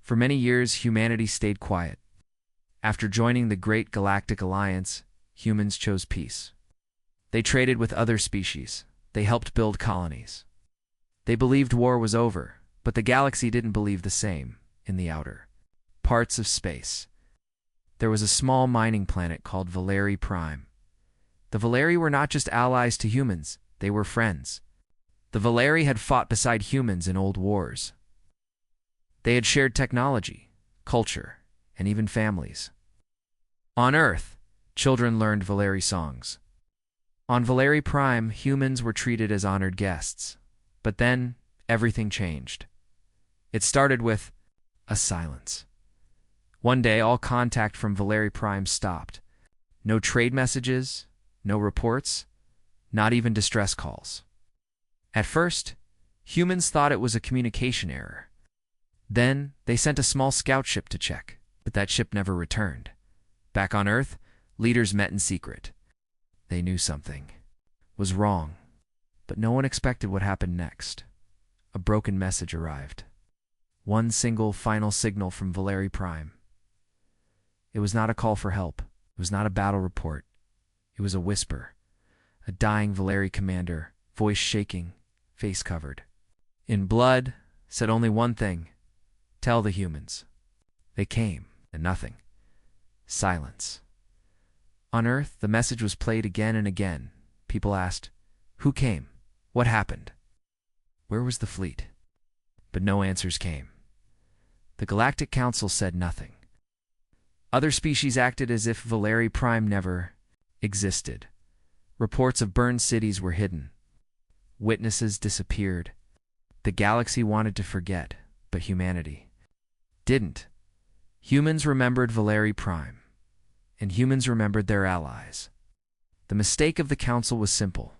For many years, humanity stayed quiet. After joining the Great Galactic Alliance, humans chose peace. They traded with other species. They helped build colonies. They believed war was over, but the galaxy didn't believe the same. In the outer parts of space, there was a small mining planet called Valeri Prime. The Valeri were not just allies to humans, they were friends. The Valeri had fought beside humans in old wars. They had shared technology, culture, and even families. On Earth, children learned Valeri songs. On Valeri Prime, humans were treated as honored guests. But then, everything changed. It started with a silence. One day, all contact from Valeri Prime stopped. No trade messages, no reports, not even distress calls. At first, humans thought it was a communication error. Then, they sent a small scout ship to check, but that ship never returned. Back on Earth, leaders met in secret. They knew something was wrong, but no one expected what happened next. A broken message arrived. One single final signal from Valeri Prime. It was not a call for help. It was not a battle report. It was a whisper. A dying Valeri commander, voice shaking, face covered in blood, said only one thing: tell the humans. They came, and nothing. Silence. On Earth, the message was played again and again. People asked, who came? What happened? Where was the fleet? But no answers came. The Galactic Council said nothing. Other species acted as if Valeri Prime never existed. Reports of burned cities were hidden. Witnesses disappeared. The galaxy wanted to forget, but humanity didn't. Humans remembered Valeri Prime, and humans remembered their allies. The mistake of the Council was simple.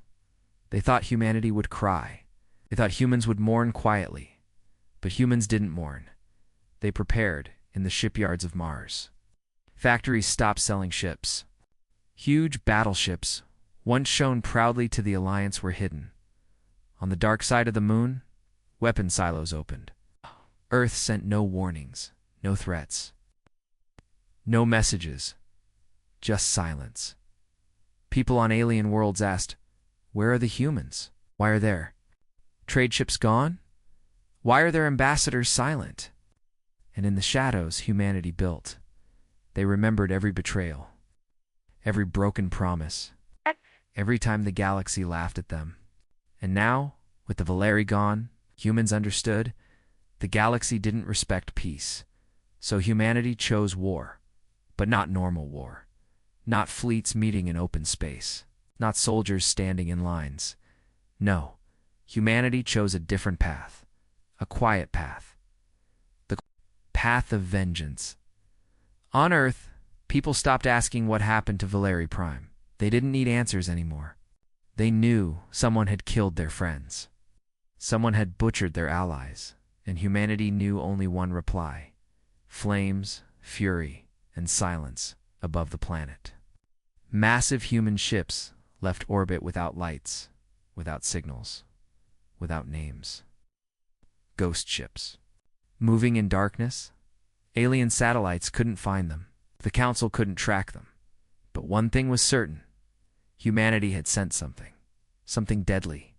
They thought humanity would cry. They thought humans would mourn quietly. But humans didn't mourn. They prepared in the shipyards of Mars. Factories stopped selling ships. Huge battleships, once shown proudly to the Alliance, were hidden. On the dark side of the moon, weapon silos opened. Earth sent no warnings, no threats, no messages, just silence. People on alien worlds asked, where are the humans? Why are their trade ships gone? Why are their ambassadors silent? And in the shadows, humanity built. They remembered every betrayal, every broken promise, every time the galaxy laughed at them. And now, with the Valeri gone, humans understood the galaxy didn't respect peace. So humanity chose war, but not normal war. Not fleets meeting in open space. Not soldiers standing in lines. No, humanity chose a different path. A quiet path. The path of vengeance. On Earth, people stopped asking what happened to Valeri Prime. They didn't need answers anymore. They knew someone had killed their friends. Someone had butchered their allies, and humanity knew only one reply: flames, fury, and silence above the planet. Massive human ships left orbit without lights, without signals, without names. Ghost ships. Moving in darkness, alien satellites couldn't find them. The Council couldn't track them. But one thing was certain. Humanity had sent something. Something deadly.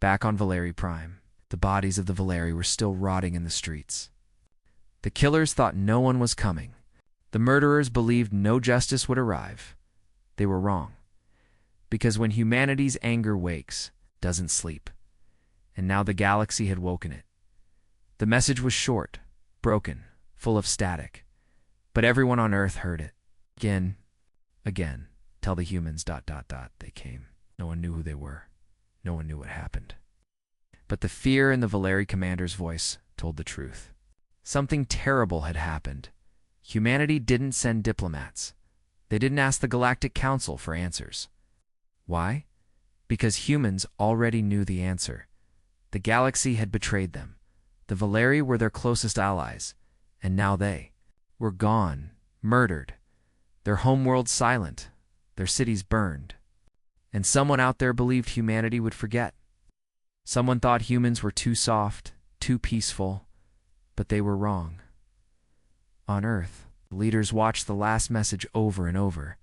Back on Valeri Prime, the bodies of the Valeri were still rotting in the streets. The killers thought no one was coming. The murderers believed no justice would arrive. They were wrong. Because when humanity's anger wakes, it doesn't sleep. And now the galaxy had woken it. The message was short, broken, full of static. But everyone on Earth heard it. Again, tell the humans, ... They came. No one knew who they were. No one knew what happened. But the fear in the Valeri commander's voice told the truth. Something terrible had happened. Humanity didn't send diplomats. They didn't ask the Galactic Council for answers. Why? Because humans already knew the answer. The galaxy had betrayed them. The Valeri were their closest allies, and now they were gone, murdered, their homeworld silent, their cities burned. And someone out there believed humanity would forget. Someone thought humans were too soft, too peaceful, but they were wrong. On Earth, the leaders watched the last message over and over.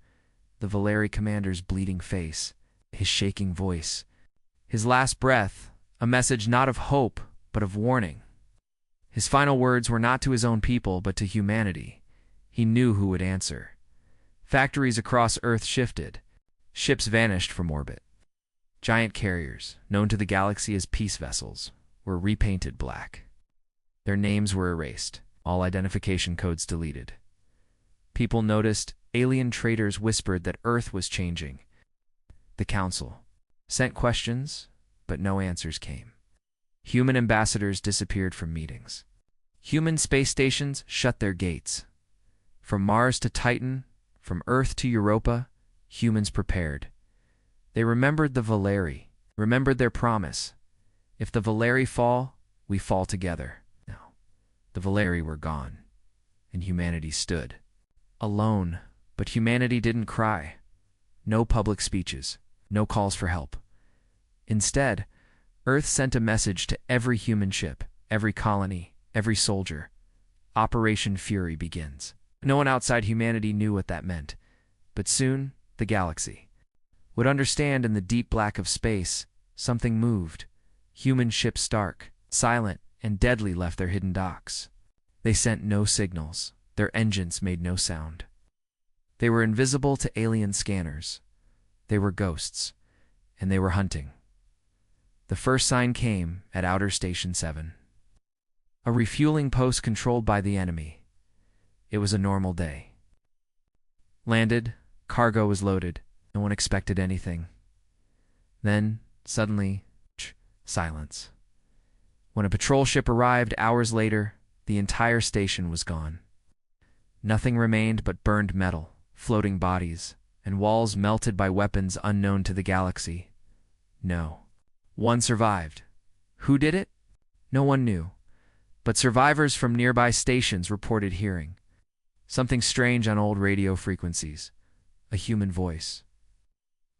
The Valeri commander's bleeding face, his shaking voice, his last breath, a message not of hope, but of warning. His final words were not to his own people, but to humanity. He knew who would answer. Factories across Earth shifted. Ships vanished from orbit. Giant carriers, known to the galaxy as peace vessels, were repainted black. Their names were erased, all identification codes deleted. People noticed. Alien traders whispered that Earth was changing. The Council sent questions, but no answers came. Human ambassadors disappeared from meetings. Human space stations shut their gates. From Mars to Titan, from Earth to Europa, humans prepared. They remembered the Valeri, remembered their promise. If the Valeri fall, we fall together. No, the Valeri were gone, and humanity stood. Alone, but humanity didn't cry. No public speeches, no calls for help. Instead, Earth sent a message to every human ship, every colony, every soldier. Operation Fury begins. No one outside humanity knew what that meant, but soon, the galaxy would understand. In the deep black of space, something moved. Human ships, dark, silent, and deadly, left their hidden docks. They sent no signals. Their engines made no sound. They were invisible to alien scanners. They were ghosts, and they were hunting. The first sign came at Outer Station 7. A refueling post controlled by the enemy. It was a normal day. Landed, cargo was loaded. No one expected anything. Then, suddenly, silence. When a patrol ship arrived hours later, the entire station was gone. Nothing remained but burned metal, floating bodies, and walls melted by weapons unknown to the galaxy. No. One survived. Who did it? No one knew. But survivors from nearby stations reported hearing something strange on old radio frequencies. A human voice.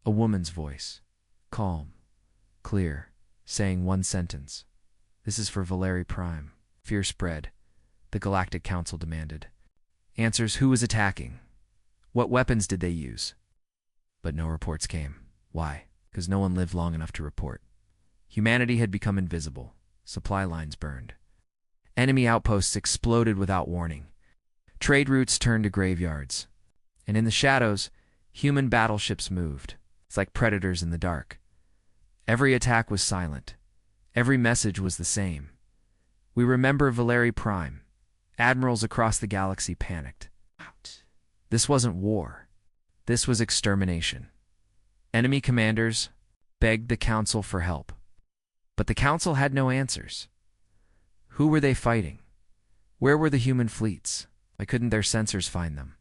A woman's voice. Calm. Clear. Saying one sentence. "This is for Valeri Prime." Fear spread. The Galactic Council demanded answers. Who was attacking? What weapons did they use? But no reports came. Why? Because no one lived long enough to report. Humanity had become invisible. Supply lines burned. Enemy outposts exploded without warning. Trade routes turned to graveyards. And in the shadows, human battleships moved. It's like predators in the dark. Every attack was silent. Every message was the same. We remember Valeri Prime. Admirals across the galaxy panicked. This wasn't war. This was extermination. Enemy commanders begged the Council for help. But the Council had no answers. Who were they fighting? Where were the human fleets? Why couldn't their sensors find them?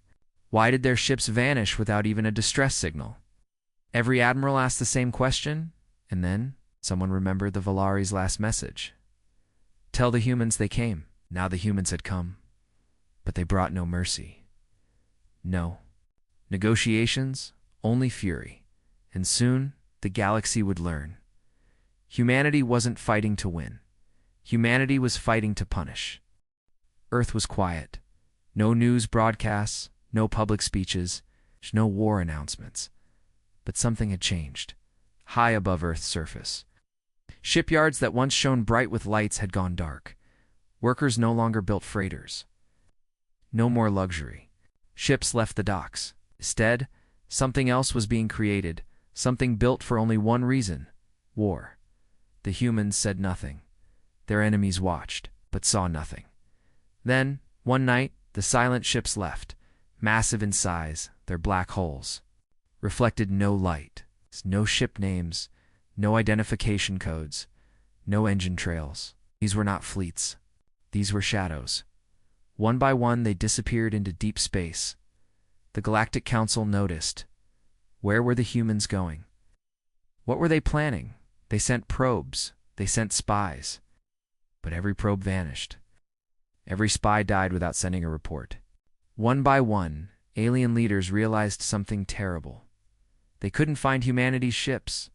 Why did their ships vanish without even a distress signal? Every admiral asked the same question, and then someone remembered the Valeri's last message. Tell the humans they came. Now the humans had come, but they brought no mercy. No negotiations, only fury, and soon the galaxy would learn. Humanity wasn't fighting to win. Humanity was fighting to punish. Earth was quiet. No news broadcasts, no public speeches, no war announcements. But something had changed, high above Earth's surface. Shipyards that once shone bright with lights had gone dark. Workers no longer built freighters. No more luxury. Ships left the docks. Instead, something else was being created, something built for only one reason: war. The humans said nothing. Their enemies watched, but saw nothing. Then, one night, the silent ships left, massive in size, their black holes reflected no light, no ship names, no identification codes, no engine trails. These were not fleets. These were shadows. One by one, they disappeared into deep space. The Galactic Council noticed. Where were the humans going? What were they planning? They sent probes. They sent spies. But every probe vanished. Every spy died without sending a report. One by one, alien leaders realized something terrible. They couldn't find humanity's ships.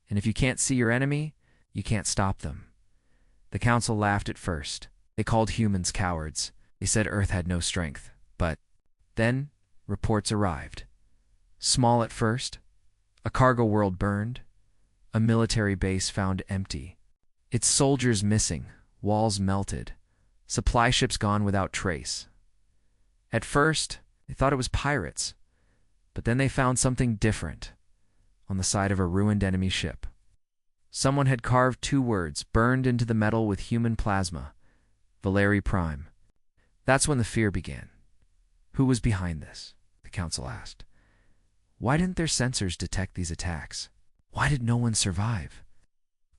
And if you can't see your enemy, you can't stop them. The Council laughed at first. They called humans cowards. They said Earth had no strength, but then reports arrived. Small at first, a cargo world burned, a military base found empty, its soldiers missing, walls melted, supply ships gone without trace. At first, they thought it was pirates, but then they found something different on the side of a ruined enemy ship. Someone had carved 2 words burned into the metal with human plasma: Valeri Prime. That's when the fear began. Who was behind this? The council asked. Why didn't their sensors detect these attacks? Why did no one survive?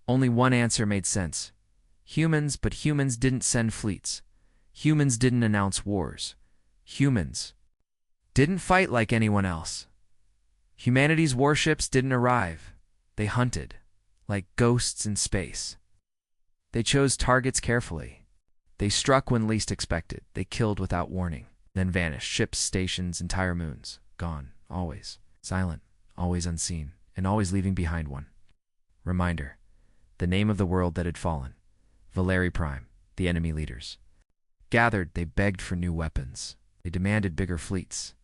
Only one answer made sense. Humans, but humans didn't send fleets. Humans didn't announce wars. Humans didn't fight like anyone else. Humanity's warships didn't arrive. They hunted, like ghosts in space. They chose targets carefully. They struck when least expected. They killed without warning, then vanished. Ships, stations, entire moons. Gone, always. Silent, always unseen, and always leaving behind one. Reminder: the name of the world that had fallen. Valeri Prime, the enemy leaders. Gathered, they begged for new weapons. They demanded bigger fleets.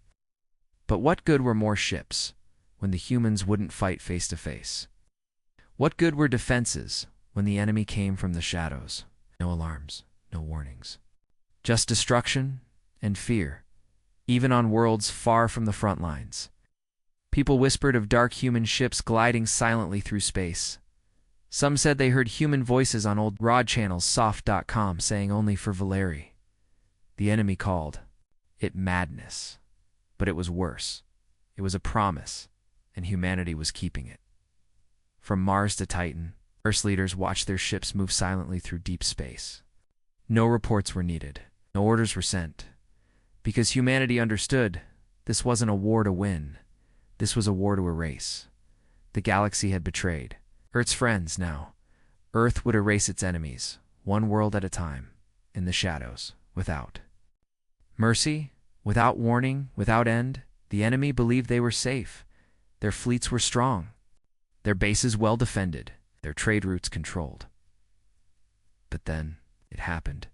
But what good were more ships when the humans wouldn't fight face to face? What good were defenses when the enemy came from the shadows? No alarms, no warnings. Just destruction and fear, even on worlds far from the front lines. People whispered of dark human ships gliding silently through space. Some said they heard human voices on old rod channels, soft.com, saying only for Valeri. The enemy called it madness, but it was worse. It was a promise, and humanity was keeping it. From Mars to Titan, Earth's leaders watched their ships move silently through deep space. No reports were needed. No orders were sent. Because humanity understood this wasn't a war to win. This was a war to erase. The galaxy had betrayed Earth's friends now. Earth would erase its enemies, one world at a time, in the shadows, without mercy, without warning, without end. The enemy believed they were safe. Their fleets were strong, their bases well defended, their trade routes controlled. But then it happened.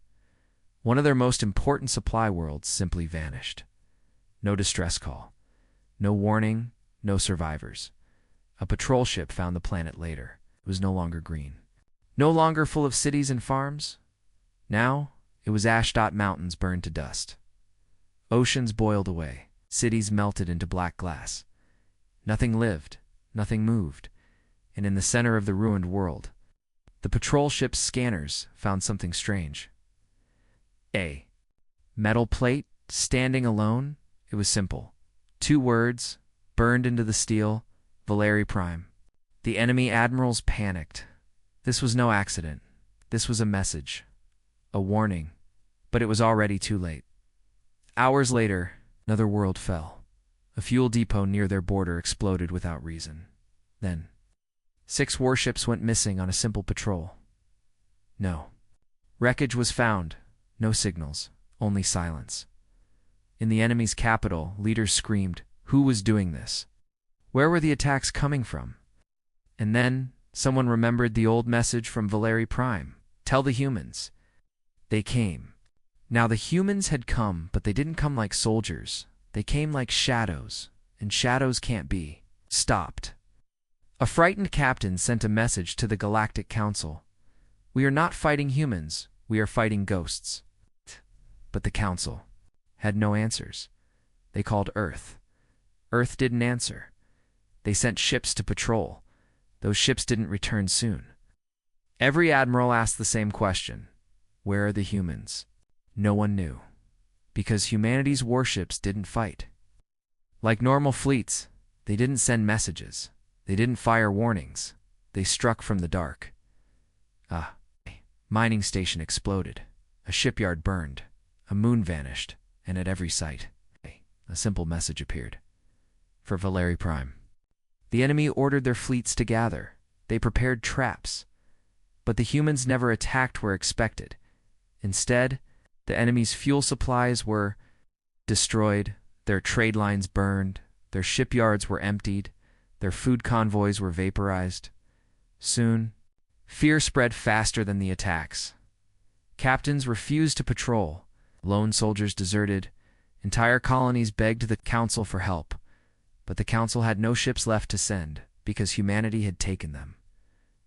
One of their most important supply worlds simply vanished. No distress call, no warning, no survivors. A patrol ship found the planet later. It was no longer green, no longer full of cities and farms. Now it was ash-dot mountains burned to dust. Oceans boiled away, cities melted into black glass. Nothing lived, nothing moved, and in the center of the ruined world, the patrol ship's scanners found something strange. A metal plate standing alone. It was simple. 2 words, burned into the steel: Valeri Prime. The enemy admirals panicked. This was no accident. This was a message, a warning, but it was already too late. Hours later, another world fell. A fuel depot near their border exploded without reason. Then, 6 warships went missing on a simple patrol. No wreckage was found, no signals, only silence. In the enemy's capital, leaders screamed, who was doing this? Where were the attacks coming from? And then, someone remembered the old message from Valeri Prime: tell the humans. They came. Now the humans had come, but they didn't come like soldiers. They came like shadows, and shadows can't be stopped. A frightened captain sent a message to the Galactic Council. We are not fighting humans, we are fighting ghosts. But the Council had no answers. They called Earth. Earth didn't answer. They sent ships to patrol. Those ships didn't return soon. Every admiral asked the same question: where are the humans? No one knew, because humanity's warships didn't fight. Like normal fleets, they didn't send messages. They didn't fire warnings. They struck from the dark. A mining station exploded. A shipyard burned. A moon vanished, and at every site, a simple message appeared. For Valeri Prime. The enemy ordered their fleets to gather. They prepared traps. But the humans never attacked where expected. Instead, the enemy's fuel supplies were destroyed, their trade lines burned, their shipyards were emptied, their food convoys were vaporized. Soon, fear spread faster than the attacks. Captains refused to patrol. Lone soldiers deserted. Entire colonies begged the council for help, but the council had no ships left to send because humanity had taken them,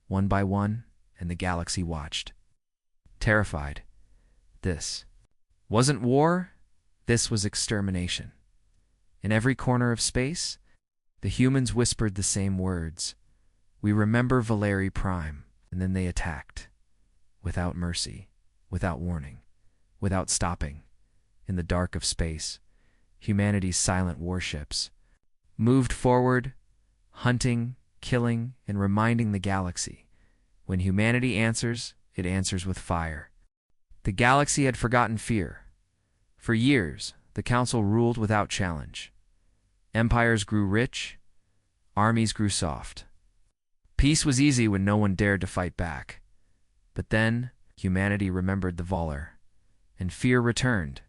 one by one, and the galaxy watched. Terrified. This wasn't war, this was extermination. In every corner of space, the humans whispered the same words. We remember Valeri Prime, and then they attacked. Without mercy, without warning, without stopping. In the dark of space, humanity's silent warships moved forward, hunting, killing, and reminding the galaxy. When humanity answers, it answers with fire. The galaxy had forgotten fear. For years, the council ruled without challenge. Empires grew rich, armies grew soft. Peace was easy when no one dared to fight back. But then, humanity remembered the Valor, and fear returned.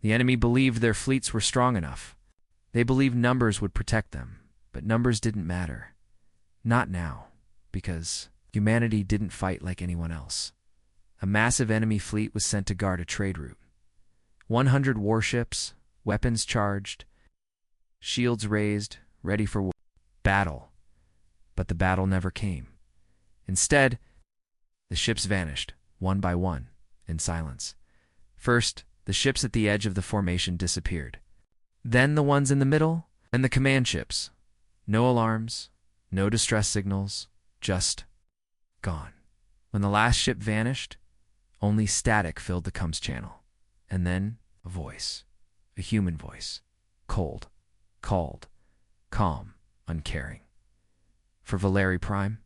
The enemy believed their fleets were strong enough. They believed numbers would protect them, but numbers didn't matter. Not now, because humanity didn't fight like anyone else. A massive enemy fleet was sent to guard a trade route. 100 warships, weapons charged, shields raised, ready for battle. But the battle never came. Instead, the ships vanished, one by one, in silence. First, the ships at the edge of the formation disappeared. Then the ones in the middle, and the command ships. No alarms, no distress signals, just gone. When the last ship vanished, only static filled the comms channel. And then a voice, a human voice, cold, called, calm, uncaring. For Valeri Prime,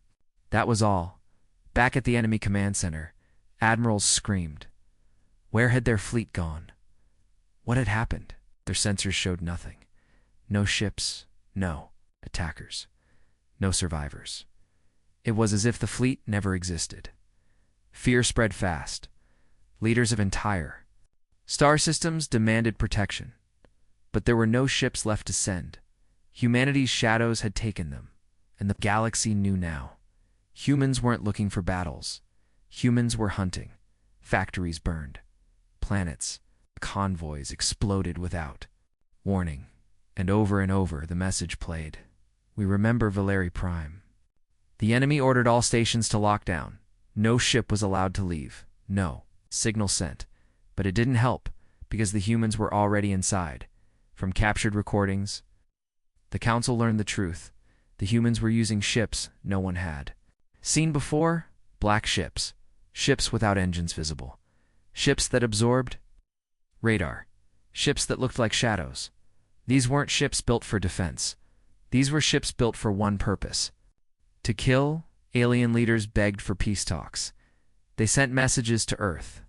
that was all. Back at the enemy command center, admirals screamed. Where had their fleet gone? What had happened? Their sensors showed nothing. No ships, no attackers, no survivors. It was as if the fleet never existed. Fear spread fast. Leaders of entire star systems demanded protection. But there were no ships left to send. Humanity's shadows had taken them, and the galaxy knew now. Humans weren't looking for battles. Humans were hunting. Factories burned. Planets, convoys exploded without warning. And over the message played. We remember Valeri Prime. The enemy ordered all stations to lock down. No ship was allowed to leave. No signal sent. But it didn't help, because the humans were already inside. From captured recordings, the council learned the truth. The humans were using ships no one had seen before. Black ships. Ships without engines visible. Ships that absorbed radar. Ships that looked like shadows. These weren't ships built for defense. These were ships built for one purpose. To kill. Alien leaders begged for peace talks. They sent messages to Earth.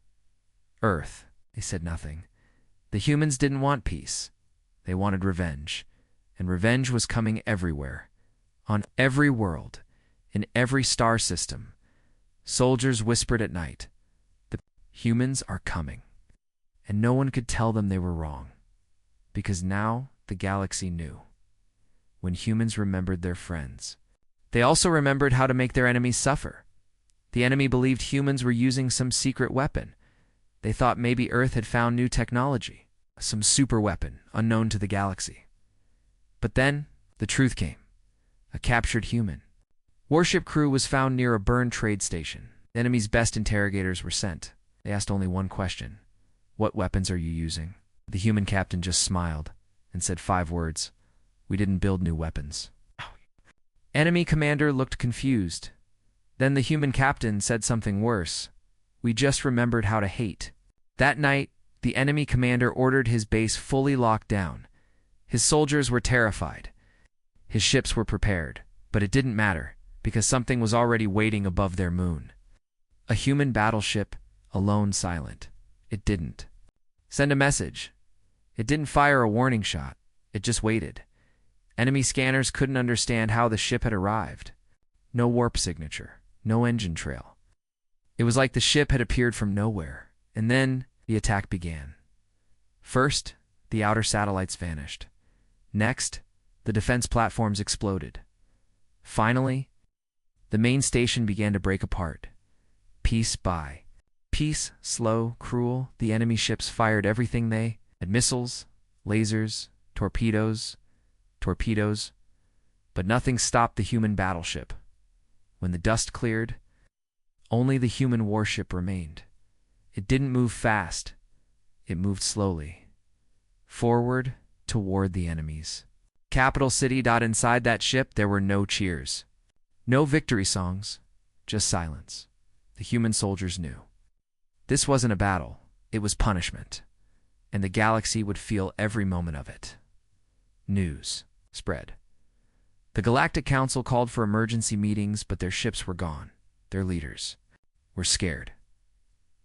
Earth, they said nothing. The humans didn't want peace. They wanted revenge. And revenge was coming everywhere. On every world. In every star system. Soldiers whispered at night. The humans are coming. And no one could tell them they were wrong. Because now the galaxy knew. When humans remembered their friends, they also remembered how to make their enemies suffer. The enemy believed humans were using some secret weapon. They thought maybe Earth had found new technology, some super weapon unknown to the galaxy. But then, the truth came. A captured human. Warship crew was found near a burned trade station. The enemy's best interrogators were sent. They asked only one question. What weapons are you using? The human captain just smiled and said 5 words. We didn't build new weapons. Enemy commander looked confused. Then the human captain said something worse. We just remembered how to hate. That night, the enemy commander ordered his base fully locked down. His soldiers were terrified. His ships were prepared. But it didn't matter, because something was already waiting above their moon. A human battleship, alone silent. It didn't send a message. It didn't fire a warning shot. It just waited. Enemy scanners couldn't understand how the ship had arrived. No warp signature, no engine trail. It was like the ship had appeared from nowhere. And then the attack began. First, the outer satellites vanished. Next, the defense platforms exploded. Finally, the main station began to break apart. Piece by Peace, slow, cruel, the enemy ships fired everything they had: missiles, lasers, torpedoes, but nothing stopped the human battleship. When the dust cleared, only the human warship remained. It didn't move fast. It moved slowly, forward toward the enemies. Capital City. Inside that ship, there were no cheers, no victory songs, just silence. The human soldiers knew this wasn't a battle, it was punishment, and the galaxy would feel every moment of it. News spread. The Galactic Council called for emergency meetings, but their ships were gone. Their leaders were scared.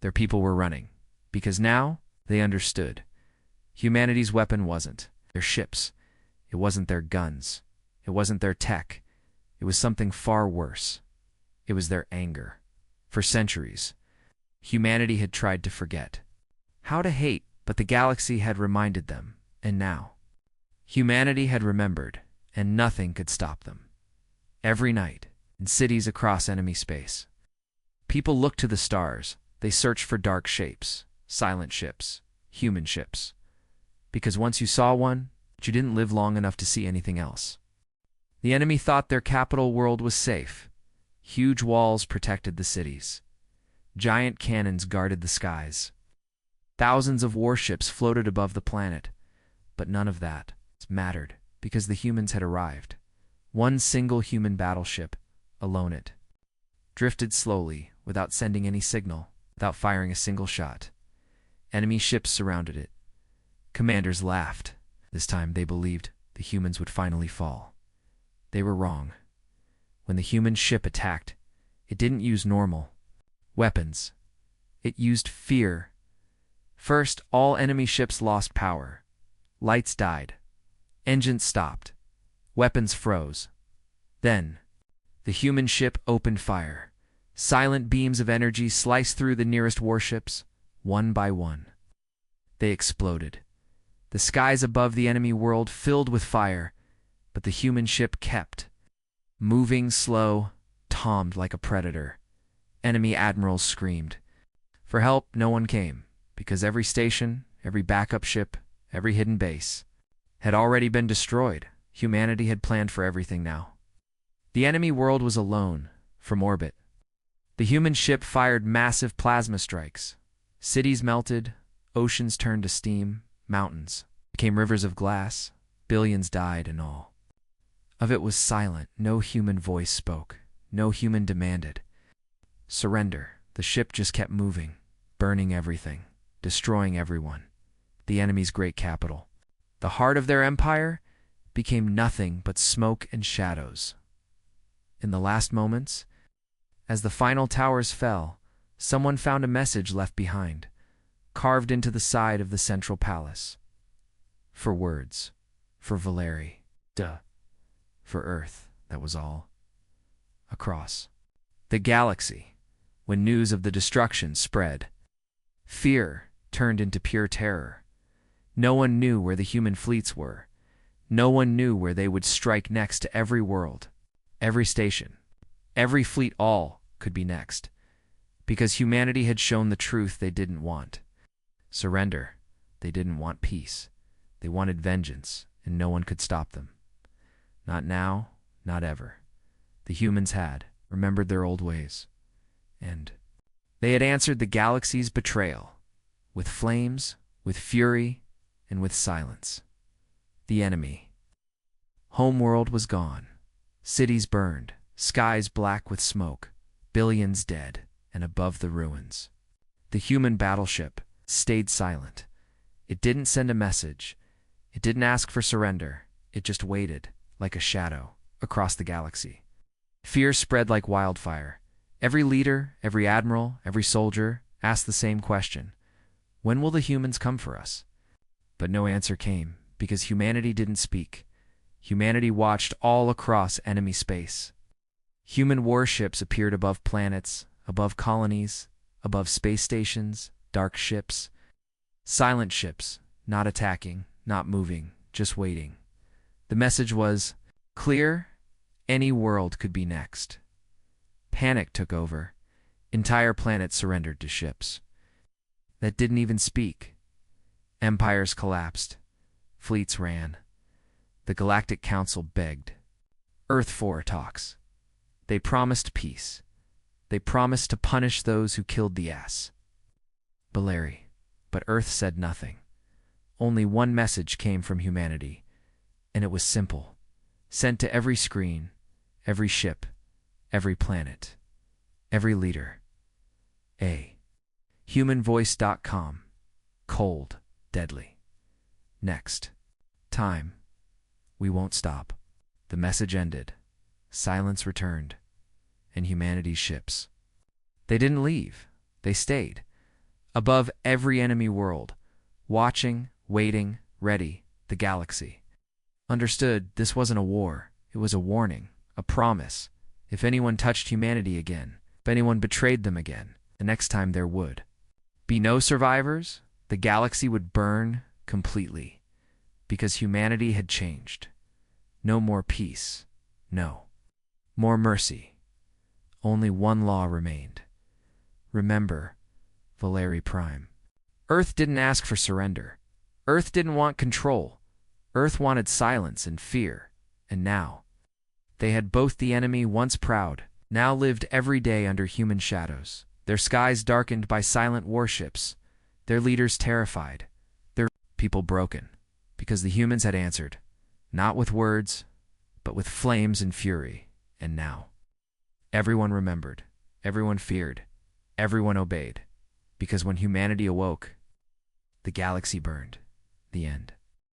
Their people were running, because now they understood. Humanity's weapon wasn't their ships. It wasn't their guns. It wasn't their tech. It was something far worse. It was their anger. For centuries, humanity had tried to forget how to hate, but the galaxy had reminded them, and now humanity had remembered, and nothing could stop them. Every night, in cities across enemy space, people looked to the stars. They searched for dark shapes, silent ships, human ships. Because once you saw one, you didn't live long enough to see anything else. The enemy thought their capital world was safe. Huge walls protected the cities. Giant cannons guarded the skies. Thousands of warships floated above the planet. But none of that mattered, because the humans had arrived. One single human battleship, alone it, drifted slowly, without sending any signal, without firing a single shot. Enemy ships surrounded it. Commanders laughed. This time they believed the humans would finally fall. They were wrong. When the human ship attacked, it didn't use normal weapons. It used fear. First, all enemy ships lost power. Lights died. Engines stopped. Weapons froze. Then, the human ship opened fire. Silent beams of energy sliced through the nearest warships, one by one. They exploded. The skies above the enemy world filled with fire, but the human ship kept moving slow, tamed like a predator. Enemy admirals screamed. For help, no one came, because every station, every backup ship, every hidden base had already been destroyed. Humanity had planned for everything now. The enemy world was alone, from orbit. The human ship fired massive plasma strikes. Cities melted, oceans turned to steam, mountains became rivers of glass, billions died, and all of it was silent. No human voice spoke, no human demanded surrender. The ship just kept moving, burning everything, destroying everyone. The enemy's great capital, the heart of their empire, became nothing but smoke and shadows. In the last moments, as the final towers fell, someone found a message left behind, carved into the side of the central palace. For words, for Valeri, for Earth, that was all. Across the galaxy, when news of the destruction spread, fear turned into pure terror. No one knew where the human fleets were. No one knew where they would strike next. To every world, every station, every fleet, all could be next. Because humanity had shown the truth they didn't want surrender. They didn't want peace. They wanted vengeance, and no one could stop them. Not now, not ever. The humans had remembered their old ways, and they had answered the galaxy's betrayal with flames, with fury, and with silence. The enemy homeworld was gone. Cities burned, skies black with smoke, billions dead, and above the ruins, the human battleship stayed silent. It didn't send a message. It didn't ask for surrender. It just waited, like a shadow, across the galaxy. Fear spread like wildfire. Every leader, every admiral, every soldier asked the same question: when will the humans come for us? But no answer came, because humanity didn't speak. Humanity watched all across enemy space. Human warships appeared above planets, above colonies, above space stations, dark ships, silent ships, not attacking, not moving, just waiting. The message was clear: any world could be next. Panic took over. Entire planets surrendered to ships. that didn't even speak. Empires collapsed. Fleets ran. The Galactic Council begged. Earth 4 talks. They promised peace. They promised to punish those who killed the ass. Valeri. But Earth said nothing. Only one message came from humanity, and it was simple, sent to every screen, every ship, every planet, every leader. Humanvoice.com. Cold, deadly. Next. Time. We won't stop. The message ended. Silence returned. And humanity's ships. They didn't leave. They stayed. Above every enemy world. Watching, waiting, ready. The galaxy. Understood, this wasn't a war. It was a warning. A promise. If anyone touched humanity again, if anyone betrayed them again, the next time there would be no survivors. The galaxy would burn completely. Because humanity had changed. No more peace. No more mercy. Only one law remained. Remember, Valeri Prime. Earth didn't ask for surrender. Earth didn't want control. Earth wanted silence and fear. And now, they had both. The enemy, once proud, now lived every day under human shadows. Their skies darkened by silent warships. Their leaders terrified. Their people broken. Because the humans had answered. Not with words, but with flames and fury. And now, everyone remembered. Everyone feared. Everyone obeyed. Because when humanity awoke, the galaxy burned. The end.